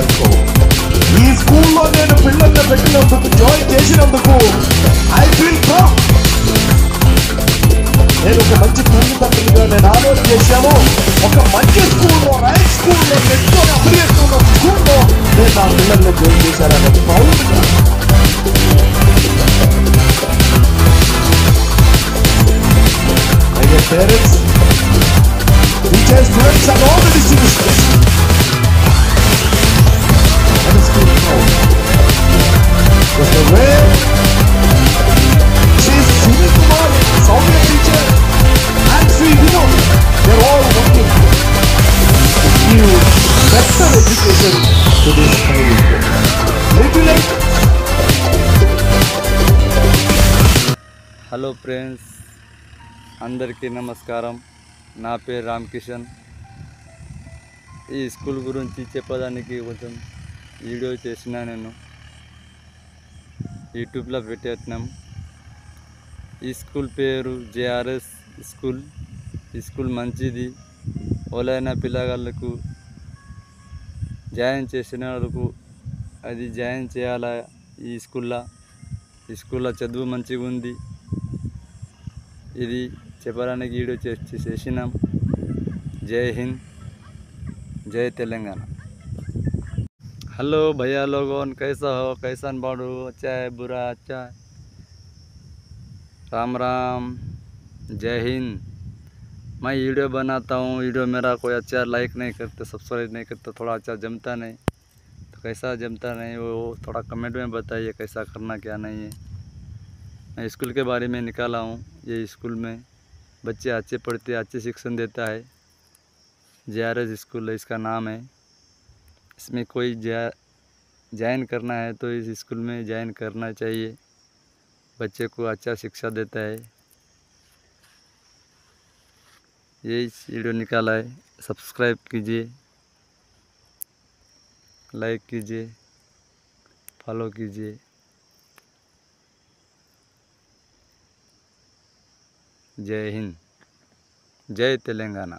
అనుకో. ఈ స్కూల్లో నేను పిల్లల్ని పెట్టినందుకు, జాయిన్ చేసినందుకు ఐ ఫీల్ ప్రౌడ్. నేను ఒక మంచి తల్లిదండ్రులుగా నేను ఆలోచన చేశాను. ఒక మంచి స్కూల్లో, రైట్ స్కూల్లో, ఎంతో అభివృద్ధి ఉన్న స్కూల్లో నేను నా పిల్లల్ని జాయిన్ చేశానని ప్రౌడ్గా. Parents, teachers, students and all the distributors. Let us feel proud. Because the way Sri Kumar, Soumya teacher, and Sri Vinod, they are all working to give better education to this child. Little late. Hello friends. అందరికీ నమస్కారం. నా పేరు రామ్ కిషన్. ఈ school గురించి చెప్పడానికి కొంచెం video చేసిన నేను యూట్యూబ్లో పెట్టేస్తున్నాం. ఈ స్కూల్ పేరు జేఆర్ఎస్ స్కూల్. ఈ స్కూల్ మంచిది. ఓలైన పిల్లగాళ్ళకు జాయిన్ చేసిన వాళ్ళకు అది జాయిన్ చేయాలా. ఈ స్కూల్లో చదువు మంచిగా ఉంది. ఇది చెప్పడానికి వీడియో చేసినాం. जय हिंद, जय तेलंगाना। हेलो भैया लोगों, कैसा हो, कैसन बाड़ू, अच्छा है बुरा, अच्छा है, राम राम, जय हिंद। मैं वीडियो बनाता हूँ, वीडियो मेरा कोई अच्छा लाइक नहीं करते, सब्सक्राइब नहीं करते, थोड़ा अच्छा जमता नहीं, तो कैसा जमता नहीं वो थोड़ा कमेंट में बताइए कैसा करना क्या नहीं है। मैं स्कूल के बारे में निकाला हूँ। ये स्कूल में बच्चे अच्छे पढ़ते, अच्छे शिक्षण देता है। जेआरएस स्कूल है इसका नाम है। इसमें कोई ज्वाइन करना है तो इस स्कूल में ज्वाइन करना चाहिए। बच्चे को अच्छा शिक्षा देता है। यही वीडियो निकाला है। सब्सक्राइब कीजिए, लाइक कीजिए, फॉलो कीजिए। जय हिंद, जय तेलंगाना।